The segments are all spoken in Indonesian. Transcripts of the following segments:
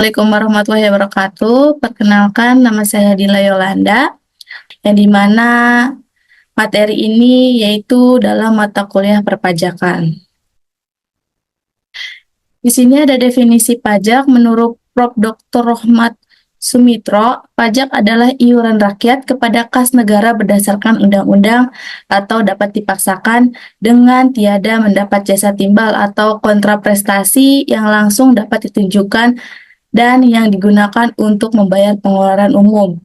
Assalamualaikum warahmatullahi wabarakatuh. Perkenalkan, nama saya Dila Yolanda, yang dimana materi ini yaitu dalam mata kuliah perpajakan. Di sini ada definisi pajak menurut Prof. Dr. Rohmat Sumitro. Pajak adalah iuran rakyat kepada kas negara berdasarkan undang-undang atau dapat dipaksakan dengan tiada mendapat jasa timbal atau kontraprestasi yang langsung dapat ditunjukkan dan yang digunakan untuk membayar pengeluaran umum.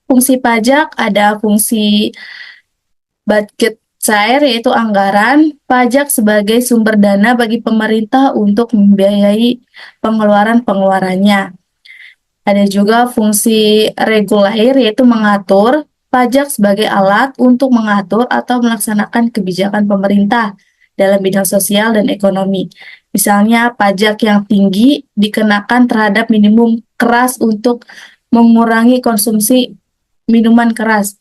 Fungsi pajak ada fungsi budget cair, yaitu anggaran. Pajak sebagai sumber dana bagi pemerintah untuk membiayai pengeluaran-pengeluarannya. Ada juga fungsi regulair, yaitu mengatur. Pajak sebagai alat untuk mengatur atau melaksanakan kebijakan pemerintah dalam bidang sosial dan ekonomi. Misalnya, pajak yang tinggi dikenakan terhadap minimum keras untuk mengurangi konsumsi minuman keras.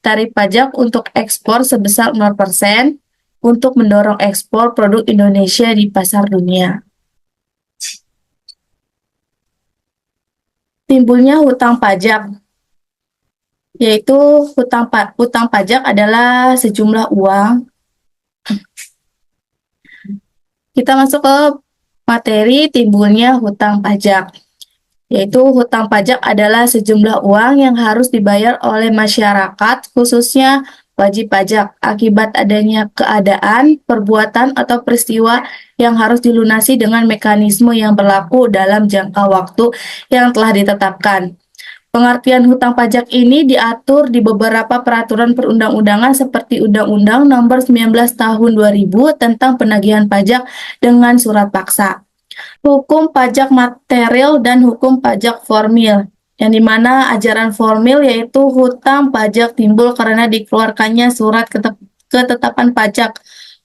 Tarif pajak untuk ekspor sebesar 0% untuk mendorong ekspor produk Indonesia di pasar dunia. Timbulnya hutang pajak, yaitu hutang pajak adalah sejumlah uang. Kita masuk ke materi timbulnya hutang pajak, yaitu hutang pajak adalah sejumlah uang yang harus dibayar oleh masyarakat, khususnya wajib pajak, akibat adanya keadaan, perbuatan, atau peristiwa yang harus dilunasi dengan mekanisme yang berlaku dalam jangka waktu yang telah ditetapkan. Pengertian hutang pajak ini diatur di beberapa peraturan perundang-undangan seperti Undang-Undang Nomor 19 Tahun 2000 tentang penagihan pajak dengan surat paksa, hukum pajak material, dan hukum pajak formil, yang dimana ajaran formil yaitu hutang pajak timbul karena dikeluarkannya surat ketetapan pajak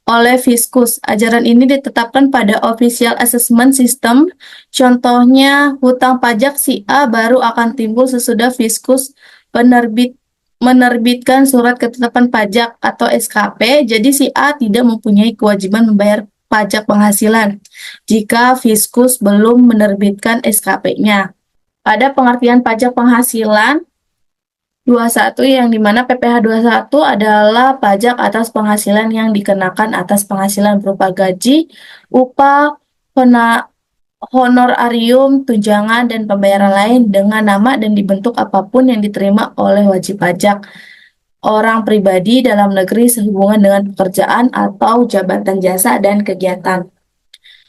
oleh Fiskus. Ajaran ini ditetapkan pada Official Assessment System. Contohnya, hutang pajak si A baru akan timbul sesudah Fiskus menerbitkan surat ketetapan pajak atau SKP, jadi si A tidak mempunyai kewajiban membayar pajak penghasilan jika Fiskus belum menerbitkan SKP-nya. Ada pengertian pajak penghasilan 21, yang dimana PPh 21 adalah pajak atas penghasilan yang dikenakan atas penghasilan berupa gaji, upah, honorarium, tunjangan, dan pembayaran lain dengan nama dan dibentuk apapun yang diterima oleh wajib pajak orang pribadi dalam negeri sehubungan dengan pekerjaan atau jabatan jasa dan kegiatan.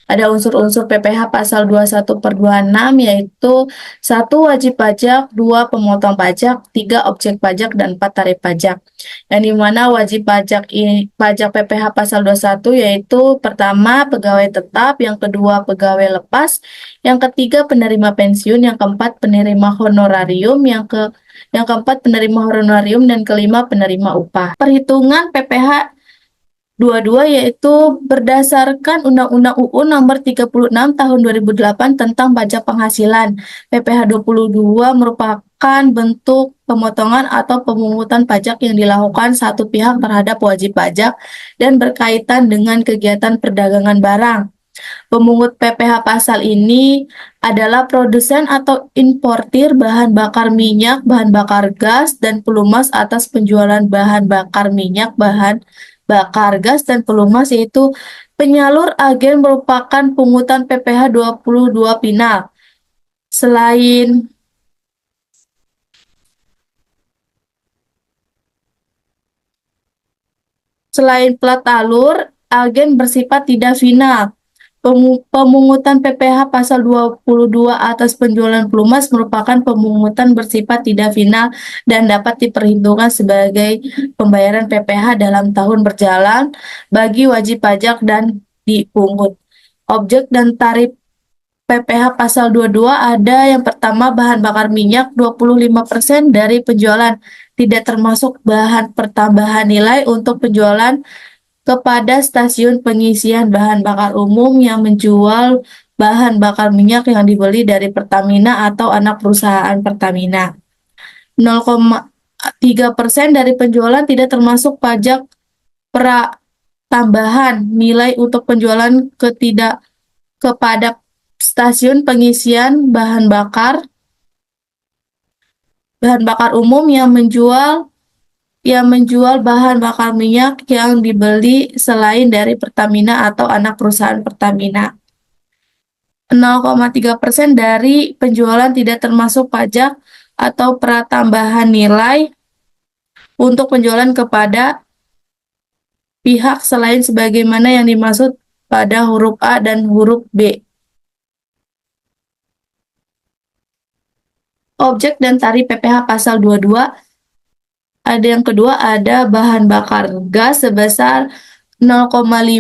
Ada unsur-unsur PPh pasal 21/26, yaitu 1. Wajib pajak, 2. Pemotong pajak, 3. Objek pajak, dan 4. Tarif pajak. Yang dimana wajib pajak PPh pasal 21 yaitu pertama pegawai tetap, yang kedua pegawai lepas, yang ketiga penerima pensiun, yang keempat penerima honorarium, yang keempat penerima honorarium, dan kelima penerima upah. Perhitungan PPh 22 yaitu berdasarkan Undang-Undang UU Nomor 36 Tahun 2008 tentang pajak penghasilan. PPh 22 merupakan bentuk pemotongan atau pemungutan pajak yang dilakukan satu pihak terhadap wajib pajak dan berkaitan dengan kegiatan perdagangan barang. Pemungut PPh pasal ini adalah produsen atau importir bahan bakar minyak, bahan bakar gas, dan pelumas atas penjualan bahan bakar minyak, bahan bakar gas, dan pelumas, yaitu penyalur agen merupakan pungutan PPh 22 final. Selain plat alur, agen bersifat tidak final. Pemungutan PPh pasal 22 atas penjualan pelumas merupakan pemungutan bersifat tidak final dan dapat diperhitungkan sebagai pembayaran PPh dalam tahun berjalan bagi wajib pajak dan dipungut. Objek dan tarif PPh pasal 22 ada yang pertama bahan bakar minyak 25% dari penjualan, tidak termasuk bahan pertambahan nilai untuk penjualan kepada stasiun pengisian bahan bakar umum yang menjual bahan bakar minyak yang dibeli dari Pertamina atau anak perusahaan Pertamina. 0,3% dari penjualan tidak termasuk pajak tambahan nilai untuk penjualan kepada stasiun pengisian bahan bakar umum yang menjual bahan bakar minyak yang dibeli selain dari Pertamina atau anak perusahaan Pertamina. 0,3% dari penjualan tidak termasuk pajak atau pratambahan nilai untuk penjualan kepada pihak selain sebagaimana yang dimaksud pada huruf A dan huruf B. Objek dan tarif PPh pasal 22. Yang kedua ada bahan bakar gas sebesar 0,5%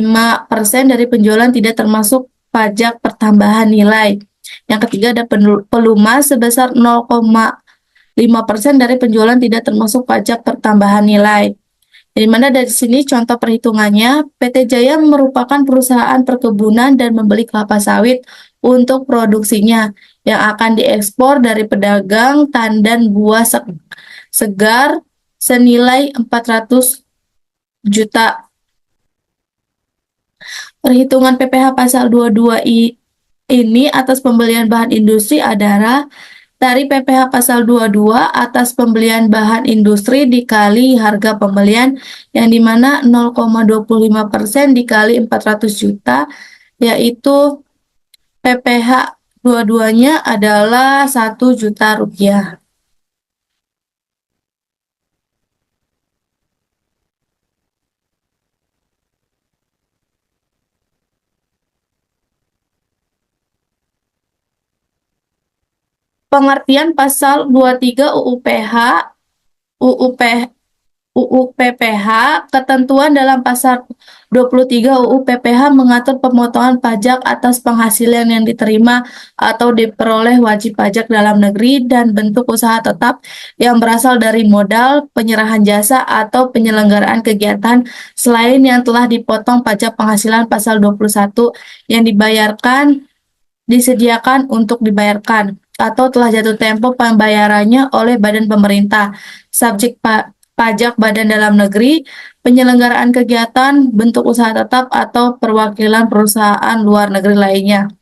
dari penjualan tidak termasuk pajak pertambahan nilai. Yang ketiga ada pelumas sebesar 0,5% dari penjualan tidak termasuk pajak pertambahan nilai. Di mana dari sini contoh perhitungannya, PT Jaya merupakan perusahaan perkebunan dan membeli kelapa sawit untuk produksinya yang akan diekspor dari pedagang tandan buah segar senilai 400 juta. Perhitungan PPh pasal 22 ini atas pembelian bahan industri adalah dari PPh pasal 22 atas pembelian bahan industri dikali harga pembelian yang dimana 0,25% dikali 400 juta, yaitu PPh dua-duanya adalah 1 juta rupiah. Pengertian pasal 23 UU PPH, ketentuan dalam pasal 23 UU PPH mengatur pemotongan pajak atas penghasilan yang diterima atau diperoleh wajib pajak dalam negeri dan bentuk usaha tetap yang berasal dari modal, penyerahan jasa, atau penyelenggaraan kegiatan selain yang telah dipotong pajak penghasilan pasal 21 yang disediakan untuk dibayarkan atau telah jatuh tempo pembayarannya oleh badan pemerintah, subjek pajak badan dalam negeri, penyelenggaraan kegiatan, bentuk usaha tetap, atau perwakilan perusahaan luar negeri lainnya.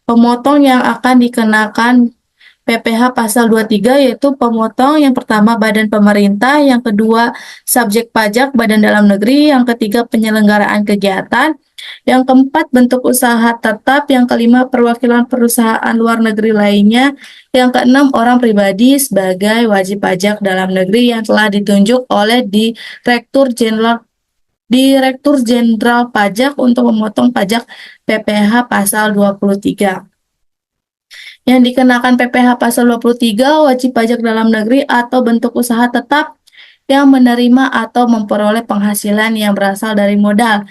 Pemotong yang akan dikenakan PPh pasal 23 yaitu pemotong yang pertama badan pemerintah, yang kedua subjek pajak badan dalam negeri, yang ketiga penyelenggaraan kegiatan, yang keempat bentuk usaha tetap, yang kelima perwakilan perusahaan luar negeri lainnya, yang keenam orang pribadi sebagai wajib pajak dalam negeri yang telah ditunjuk oleh Direktur Jenderal Pajak untuk memotong pajak PPh pasal 23. Yang dikenakan PPh pasal 23 wajib pajak dalam negeri atau bentuk usaha tetap yang menerima atau memperoleh penghasilan yang berasal dari modal,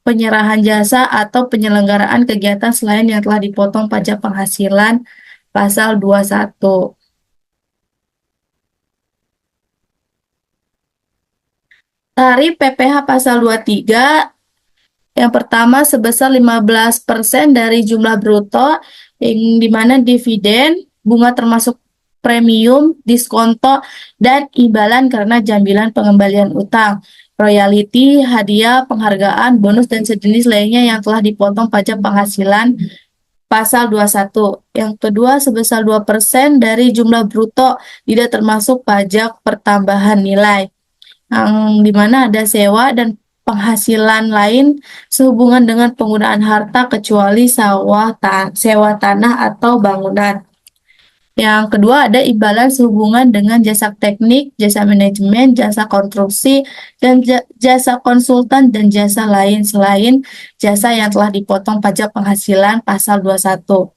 penyerahan jasa, atau penyelenggaraan kegiatan selain yang telah dipotong pajak penghasilan pasal 21. Tarif PPh pasal 23 yang pertama sebesar 15% dari jumlah bruto, yang dimana dividen, bunga termasuk premium, diskonto, dan imbalan karena jaminan pengembalian utang, royalti, hadiah, penghargaan, bonus, dan sejenis lainnya yang telah dipotong pajak penghasilan pasal 21. Yang kedua sebesar 2% dari jumlah bruto, tidak termasuk pajak pertambahan nilai, yang dimana ada sewa dan penghasilan lain sehubungan dengan penggunaan harta kecuali sewa tanah atau bangunan. Yang kedua ada imbalan sehubungan dengan jasa teknik, jasa manajemen, jasa konstruksi, dan jasa konsultan dan jasa lain selain jasa yang telah dipotong pajak penghasilan pasal 21.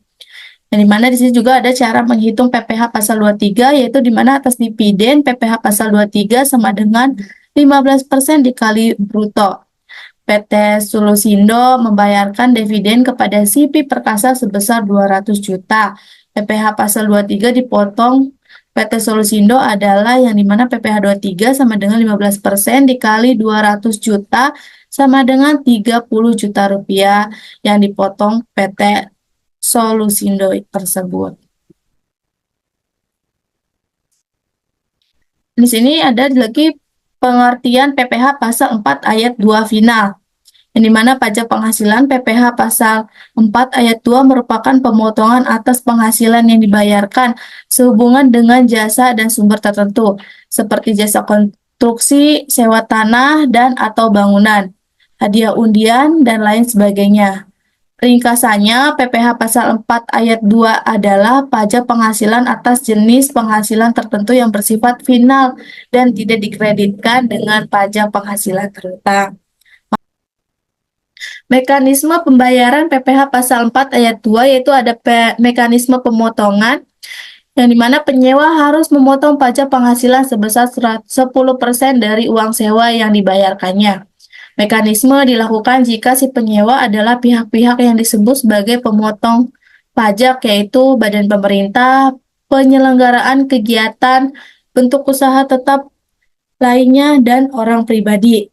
Yang dimana di sini juga ada cara menghitung PPh pasal 23, yaitu dimana atas dividen PPh pasal 23 sama dengan 15% dikali bruto. PT Solusindo membayarkan dividen kepada CP Perkasa sebesar 200 juta. PPh pasal 23 dipotong PT Solusindo adalah yang dimana PPh 23 sama dengan 15% dikali 200 juta sama dengan 30 juta rupiah yang dipotong PT Solusindo tersebut. Di sini ada lagi pengertian PPh pasal 4 ayat 2 final. yang dimana pajak penghasilan PPh pasal 4 ayat 2 merupakan pemotongan atas penghasilan yang dibayarkan sehubungan dengan jasa dan sumber tertentu, seperti jasa konstruksi, sewa tanah, dan atau bangunan, hadiah undian, dan lain sebagainya. Ringkasannya, PPh pasal 4 ayat 2 adalah pajak penghasilan atas jenis penghasilan tertentu yang bersifat final dan tidak dikreditkan dengan pajak penghasilan terutang. Mekanisme pembayaran PPh pasal 4 ayat 2 yaitu ada mekanisme pemotongan yang dimana penyewa harus memotong pajak penghasilan sebesar 10% dari uang sewa yang dibayarkannya. Mekanisme dilakukan jika si penyewa adalah pihak-pihak yang disebut sebagai pemotong pajak, yaitu badan pemerintah, penyelenggaraan kegiatan, bentuk usaha tetap lainnya, dan orang pribadi.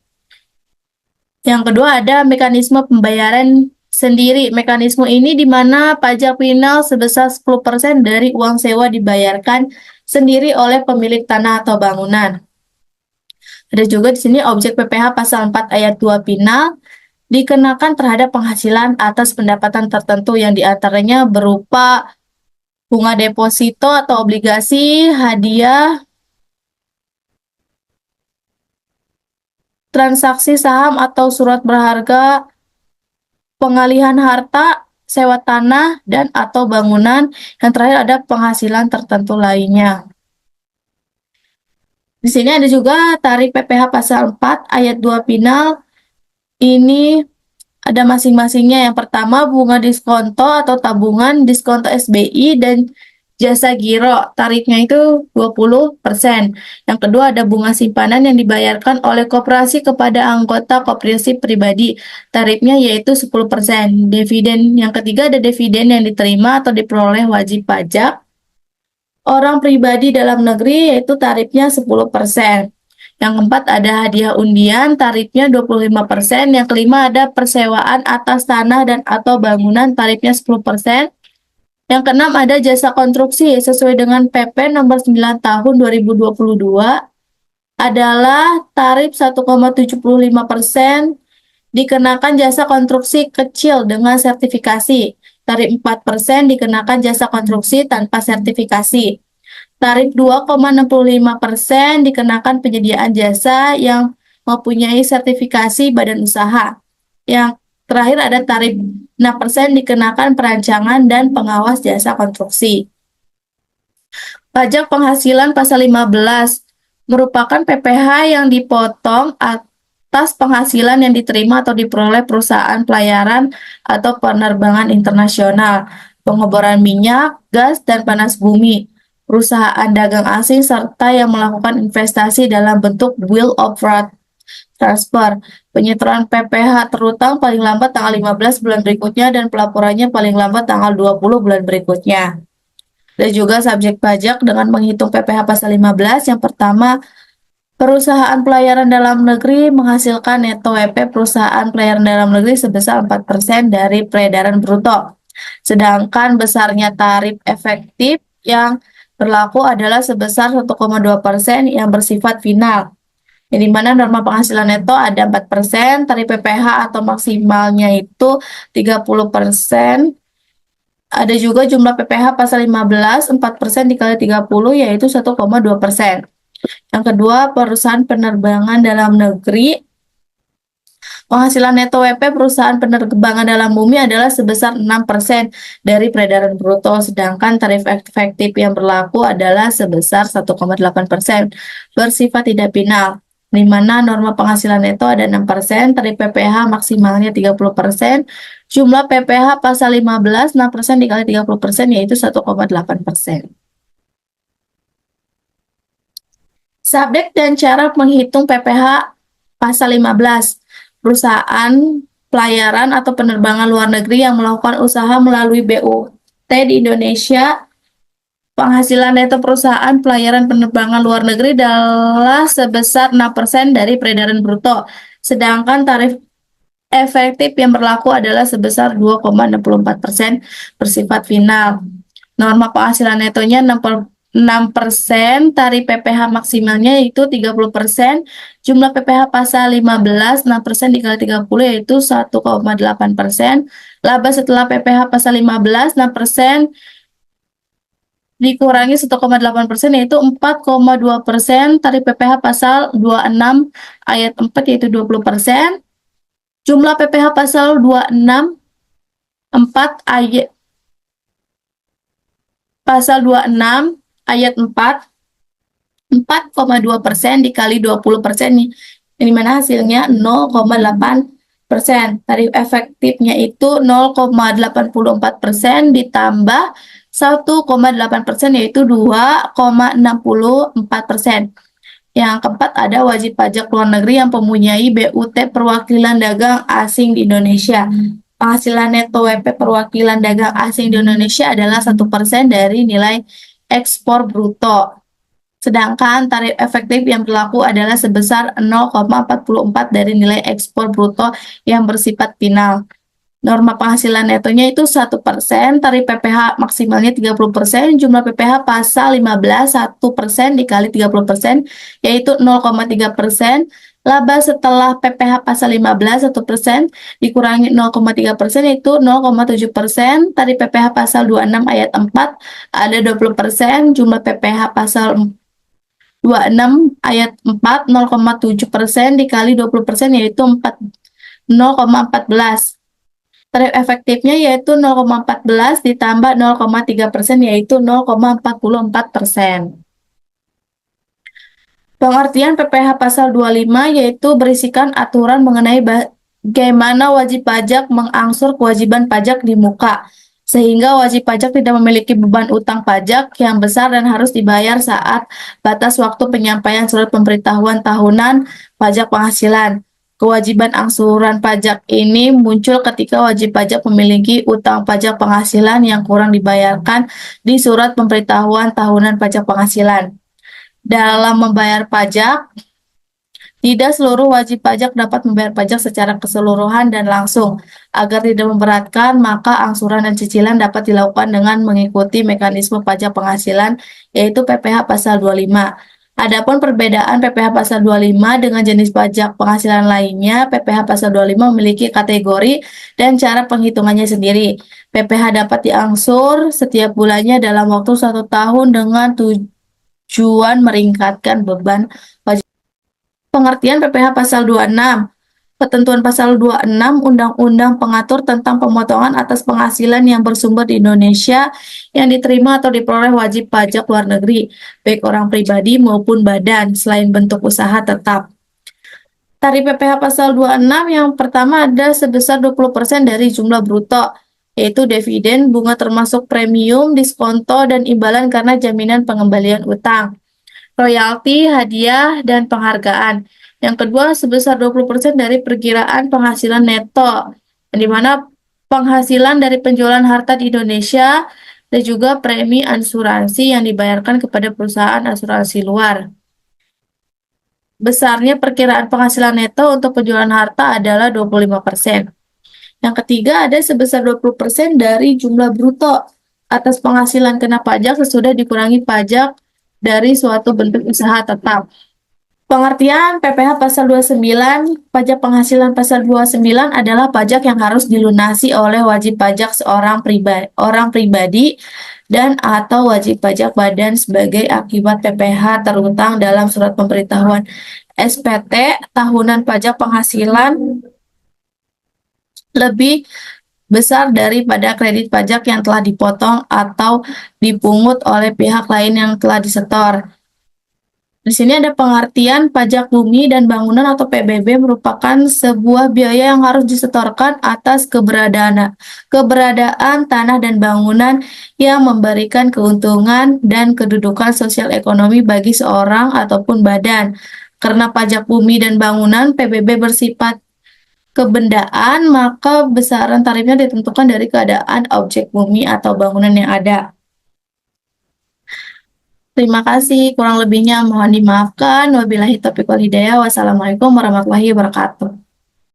Yang kedua ada mekanisme pembayaran sendiri. Mekanisme ini di mana pajak final sebesar 10% dari uang sewa dibayarkan sendiri oleh pemilik tanah atau bangunan. Ada juga di sini objek PPh pasal 4 ayat 2 final dikenakan terhadap penghasilan atas pendapatan tertentu yang diantaranya berupa bunga deposito atau obligasi, hadiah, transaksi saham atau surat berharga, pengalihan harta, sewa tanah, dan atau bangunan. Yang terakhir ada penghasilan tertentu lainnya. Di sini ada juga tarif PPh pasal 4 ayat 2 final. Ini ada masing-masingnya. Yang pertama bunga diskonto atau tabungan, diskonto SBI, dan jasa giro. Tarifnya itu 20%. Yang kedua ada bunga simpanan yang dibayarkan oleh koperasi kepada anggota koperasi pribadi. Tarifnya yaitu 10%. Dividen. Yang ketiga ada dividen yang diterima atau diperoleh wajib pajak orang pribadi dalam negeri, yaitu tarifnya 10%. Yang keempat ada hadiah undian, tarifnya 25%. Yang kelima ada persewaan atas tanah dan atau bangunan, tarifnya 10%. Yang keenam ada jasa konstruksi sesuai dengan PP nomor 9 tahun 2022 adalah tarif 1,75% dikenakan jasa konstruksi kecil dengan sertifikasi. Tarif 4% dikenakan jasa konstruksi tanpa sertifikasi. Tarif 2,65% dikenakan penyediaan jasa yang mempunyai sertifikasi badan usaha. Yang terakhir ada tarif 6% dikenakan perancangan dan pengawas jasa konstruksi. Pajak penghasilan pasal 15 merupakan PPh yang dipotong atas penghasilan yang diterima atau diperoleh perusahaan pelayaran atau penerbangan internasional, pengeboran minyak, gas, dan panas bumi, perusahaan dagang asing, serta yang melakukan investasi dalam bentuk will of transfer. Penyetoran PPh terutang paling lambat tanggal 15 bulan berikutnya dan pelaporannya paling lambat tanggal 20 bulan berikutnya. Dan juga subjek pajak dengan menghitung PPh pasal 15. Yang pertama, perusahaan pelayaran dalam negeri menghasilkan neto WP perusahaan pelayaran dalam negeri sebesar 4% dari peredaran bruto. Sedangkan besarnya tarif efektif yang berlaku adalah sebesar 1,2% yang bersifat final. Yang dimana norma penghasilan neto ada 4%, tarif PPh atau maksimalnya itu 30%. Ada juga jumlah PPh pasal 15, 4% dikali 30 yaitu 1,2%. Yang kedua, perusahaan penerbangan dalam negeri. Penghasilan neto WP perusahaan penerbangan dalam bumi adalah sebesar 6% dari peredaran bruto, sedangkan tarif efektif yang berlaku adalah sebesar 1,8%, bersifat tidak final, di mana norma penghasilan neto ada 6%, tarif PPh maksimalnya 30%, jumlah PPh pasal 15, 6% dikali 30% yaitu 1,8%. Subjek dan cara menghitung PPh pasal 15. Perusahaan pelayaran atau penerbangan luar negeri yang melakukan usaha melalui BUT di Indonesia, penghasilan neto perusahaan pelayaran penerbangan luar negeri adalah sebesar 6% dari peredaran bruto, sedangkan tarif efektif yang berlaku adalah sebesar 2,64% bersifat final. Norma penghasilan netonya 6%, tarif PPh maksimalnya yaitu 30%, jumlah PPh pasal 15, 6% dikali 30 yaitu 1,8%, laba setelah PPh pasal 15, 6% dikurangi 1,8% yaitu 4,2%, tarif PPh pasal 26 ayat 4 yaitu 20%, jumlah PPh pasal 26 4 ayat pasal 26 ayat 4,2% dikali 20% nih. Di mana hasilnya 0,8%. Tarif efektifnya itu 0,84% ditambah 1,8% yaitu 2,64%. Yang keempat ada wajib pajak luar negeri yang mempunyai BUT perwakilan dagang asing di Indonesia. Penghasilan neto WP perwakilan dagang asing di Indonesia adalah 1% dari nilai ekspor bruto. Sedangkan tarif efektif yang berlaku adalah sebesar 0,44 dari nilai ekspor bruto yang bersifat final. Norma penghasilan netonya itu 1%, tarif PPh maksimalnya 30%, jumlah PPh pasal 15, 1% dikali 30%, yaitu 0,3%, laba setelah PPh pasal 15, 1%, dikurangi 0,3%, yaitu 0,7%, tarif PPh pasal 26 ayat 4, ada 20%, jumlah PPh pasal 26 ayat 4, 0,7% dikali 20%, yaitu 0,14%. Tarif efektifnya yaitu 0,14 ditambah 0,3% yaitu 0,44%. Pengertian PPh pasal 25 yaitu berisikan aturan mengenai bagaimana wajib pajak mengangsur kewajiban pajak di muka, sehingga wajib pajak tidak memiliki beban utang pajak yang besar dan harus dibayar saat batas waktu penyampaian surat pemberitahuan tahunan pajak penghasilan. Kewajiban angsuran pajak ini muncul ketika wajib pajak memiliki utang pajak penghasilan yang kurang dibayarkan di surat pemberitahuan tahunan pajak penghasilan. Dalam membayar pajak, tidak seluruh wajib pajak dapat membayar pajak secara keseluruhan dan langsung. Agar tidak memberatkan, maka angsuran dan cicilan dapat dilakukan dengan mengikuti mekanisme pajak penghasilan, yaitu PPh pasal 25. Adapun perbedaan PPh pasal 25 dengan jenis pajak penghasilan lainnya, PPh pasal 25 memiliki kategori dan cara penghitungannya sendiri. PPh dapat diangsur setiap bulannya dalam waktu 1 tahun dengan tujuan meringkatkan beban wajib. Pengertian PPh pasal 26. Ketentuan pasal 26 Undang-Undang pengatur tentang pemotongan atas penghasilan yang bersumber di Indonesia yang diterima atau diperoleh wajib pajak luar negeri, baik orang pribadi maupun badan, selain bentuk usaha tetap. Tarif PPh pasal 26 yang pertama ada sebesar 20% dari jumlah bruto, yaitu dividen, bunga termasuk premium, diskonto, dan imbalan karena jaminan pengembalian utang, royalti, hadiah, dan penghargaan. Yang kedua, sebesar 20% dari perkiraan penghasilan neto, di mana penghasilan dari penjualan harta di Indonesia dan juga premi asuransi yang dibayarkan kepada perusahaan asuransi luar. Besarnya perkiraan penghasilan neto untuk penjualan harta adalah 25%. Yang ketiga, ada sebesar 20% dari jumlah bruto atas penghasilan kena pajak sesudah dikurangi pajak dari suatu bentuk usaha tetap. Pengertian PPh pasal 29, pajak penghasilan pasal 29 adalah pajak yang harus dilunasi oleh wajib pajak orang pribadi dan atau wajib pajak badan sebagai akibat PPh terutang dalam surat pemberitahuan SPT tahunan pajak penghasilan lebih besar daripada kredit pajak yang telah dipotong atau dipungut oleh pihak lain yang telah disetor. Di sini ada pengertian pajak bumi dan bangunan atau PBB merupakan sebuah biaya yang harus disetorkan atas keberadaan tanah dan bangunan yang memberikan keuntungan dan kedudukan sosial ekonomi bagi seorang ataupun badan. Karena pajak bumi dan bangunan PBB bersifat kebendaan, maka besaran tarifnya ditentukan dari keadaan objek bumi atau bangunan yang ada. Terima kasih, kurang lebihnya mohon dimaafkan. Wabillahi taufiq wal hidayah. Wassalamualaikum warahmatullahi wabarakatuh.